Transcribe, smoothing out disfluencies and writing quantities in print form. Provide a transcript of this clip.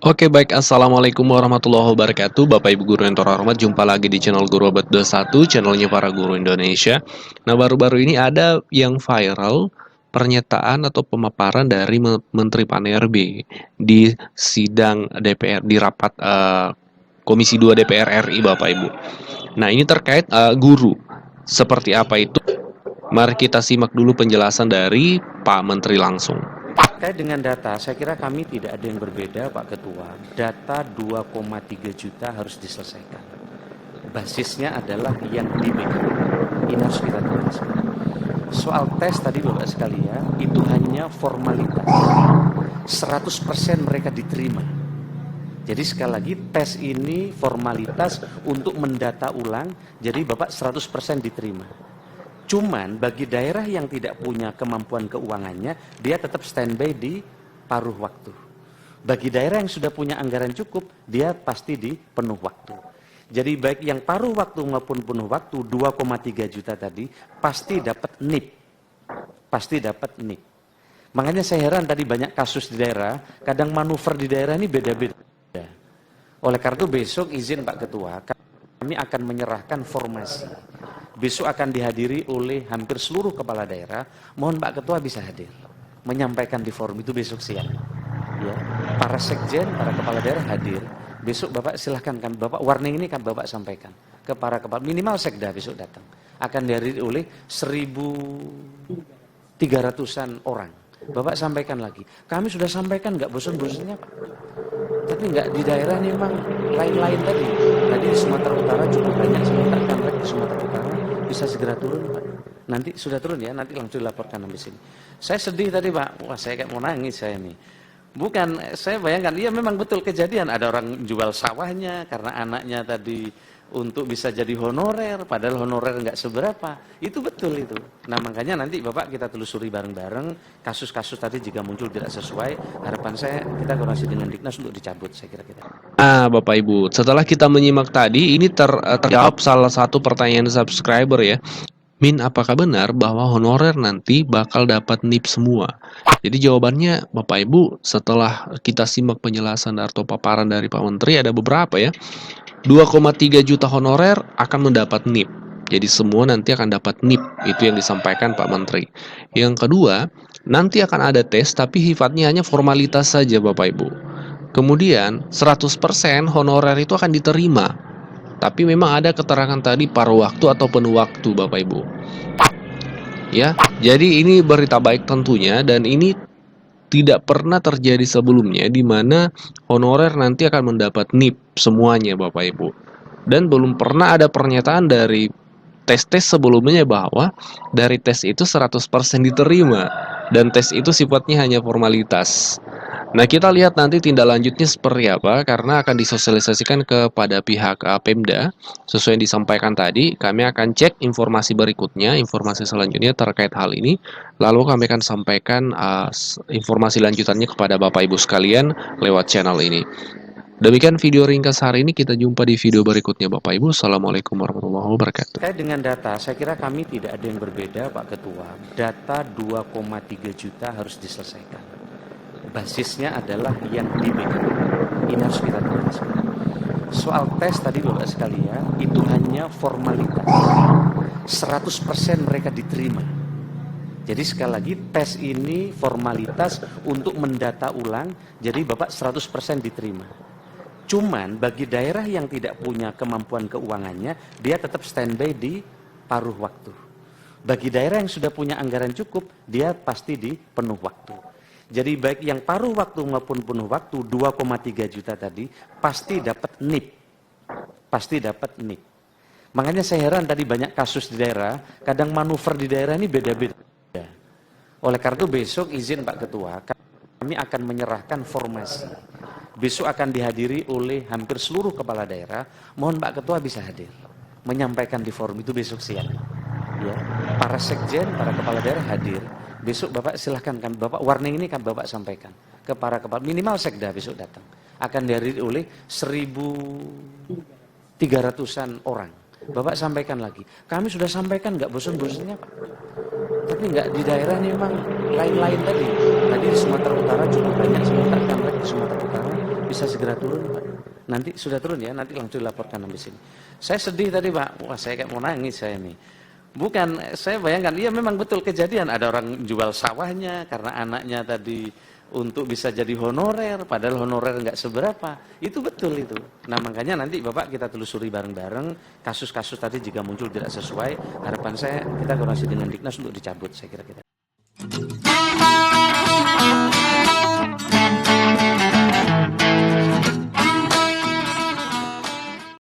Oke baik, Assalamualaikum warahmatullahi wabarakatuh Bapak Ibu Guru yang terhormat, jumpa lagi di channel Guru Abad 21, channelnya para guru Indonesia. Nah, baru-baru ini ada yang viral pernyataan atau pemaparan dari Menteri PAN-RB di sidang DPR, di rapat Komisi 2 DPR RI Bapak Ibu. Nah, ini terkait guru. Seperti apa itu? Mari kita simak dulu penjelasan dari Pak Menteri langsung. Terkait dengan data, saya kira kami tidak ada yang berbeda, Pak Ketua. Data 2,3 juta harus diselesaikan. Basisnya adalah yang dipegang. Ini harus kita tuntaskan. Soal tes tadi Bapak sekalian, itu hanya formalitas. 100% mereka diterima. Jadi sekali lagi, tes ini formalitas untuk mendata ulang, jadi Bapak 100% diterima. Cuman bagi daerah yang tidak punya kemampuan keuangannya, dia tetap standby di paruh waktu. Bagi daerah yang sudah punya anggaran cukup, dia pasti di penuh waktu. Jadi baik yang paruh waktu maupun penuh waktu, 2,3 juta tadi, pasti dapat NIP. Pasti dapat NIP. Makanya saya heran tadi banyak kasus di daerah, kadang manuver di daerah ini beda-beda. Oleh karena itu besok izin Pak Ketua, kami akan menyerahkan formasi. Besok akan dihadiri oleh hampir seluruh kepala daerah. Mohon Pak Ketua bisa hadir, menyampaikan di forum itu besok siang. Ya, para sekjen, para kepala daerah hadir. Besok Bapak silahkan, kan Bapak warning ini kan Bapak sampaikan ke para kepala, minimal sekda besok datang. Akan dihadiri oleh 1.300-an orang. Bapak sampaikan lagi. Kami sudah sampaikan, nggak bosan-bosannya Pak. Tapi nggak di daerah ini memang lain-lain tadi. Tadi di Sumatera Utara cukup banyak, saya mintakan lagi di Sumatera Utara bisa segera turun Pak. Nanti sudah turun ya, nanti langsung dilaporkan sampai sini. Saya sedih tadi Pak, wah saya kayak mau nangis saya ini. Bukan, saya bayangkan, iya memang betul kejadian. Ada orang jual sawahnya karena anaknya tadi untuk bisa jadi honorer, padahal honorer nggak seberapa. Itu betul itu. Nah makanya nanti Bapak kita telusuri bareng-bareng, kasus-kasus tadi jika muncul tidak sesuai, harapan saya kita koordinasi dengan Diknas untuk dicabut, saya kira kita. Nah, Bapak Ibu, setelah kita menyimak tadi, ini terjawab salah satu pertanyaan subscriber ya. Min, apakah benar bahwa honorer nanti bakal dapat NIP semua? Jadi jawabannya, Bapak Ibu, setelah kita simak penjelasan atau paparan dari Pak Menteri, ada beberapa ya. 2,3 juta honorer akan mendapat NIP. Jadi semua nanti akan dapat NIP, itu yang disampaikan Pak Menteri. Yang kedua, nanti akan ada tes, tapi sifatnya hanya formalitas saja Bapak Ibu. Kemudian 100% honorer itu akan diterima. Tapi memang ada keterangan tadi paruh waktu atau penuh waktu Bapak Ibu. Ya, jadi ini berita baik tentunya, dan ini tidak pernah terjadi sebelumnya di mana honorer nanti akan mendapat NIP semuanya Bapak Ibu. Dan belum pernah ada pernyataan dari tes-tes sebelumnya bahwa dari tes itu 100% diterima, dan tes itu sifatnya hanya formalitas. Nah, kita lihat nanti tindak lanjutnya seperti apa, karena akan disosialisasikan kepada pihak Pemda. Sesuai yang disampaikan tadi, kami akan cek informasi berikutnya, informasi selanjutnya terkait hal ini. Lalu kami akan sampaikan informasi lanjutannya kepada Bapak Ibu sekalian lewat channel ini. Demikian video ringkas hari ini, kita jumpa di video berikutnya Bapak Ibu. Assalamualaikum warahmatullahi wabarakatuh. Terkait dengan data, saya kira kami tidak ada yang berbeda Pak Ketua. Data 2,3 juta harus diselesaikan. Basisnya adalah yang dipegang. Ini harus kita tuntaskan. Soal tes tadi Bapak sekalian, itu hanya formalitas. 100% mereka diterima. Jadi sekali lagi, tes ini formalitas untuk mendata ulang, jadi Bapak 100% diterima. Cuman bagi daerah yang tidak punya kemampuan keuangannya, dia tetap standby di paruh waktu. Bagi daerah yang sudah punya anggaran cukup, dia pasti di penuh waktu. Jadi baik yang paruh waktu maupun penuh waktu, 2,3 juta tadi, pasti dapat NIP. Pasti dapat NIP. Makanya saya heran tadi banyak kasus di daerah, kadang manuver di daerah ini beda-beda. Oleh karena itu besok izin Pak Ketua, kami akan menyerahkan formasi. Besok akan dihadiri oleh hampir seluruh kepala daerah. Mohon Pak Ketua bisa hadir, menyampaikan di forum itu besok siang. Ya, para sekjen, para kepala daerah hadir. Besok Bapak silahkan, kan Bapak warning ini kan Bapak sampaikan ke para kepala, minimal sekda besok datang. Akan dihadiri oleh 1.300-an orang. Bapak sampaikan lagi. Kami sudah sampaikan, nggak bosan-bosannya Pak. Tapi nggak di daerah ini memang lain-lain tadi. Tadi di Sumatera Utara cukup banyak, saya mintakan lagi di Sumatera Utara bisa bisa segera turun, Pak? Nanti sudah turun ya, nanti langsung dilaporkan habis ini. Saya sedih tadi, Pak. Wah, saya kayak mau nangis saya nih. Bukan, saya bayangkan, iya memang betul kejadian. Ada orang jual sawahnya karena anaknya tadi untuk bisa jadi honorer, padahal honorer nggak seberapa. Itu betul itu. Nah makanya nanti Bapak kita telusuri bareng-bareng, kasus-kasus tadi jika muncul tidak sesuai, harapan saya kita koordinasi dengan Dignas untuk dicabut, saya kira kita.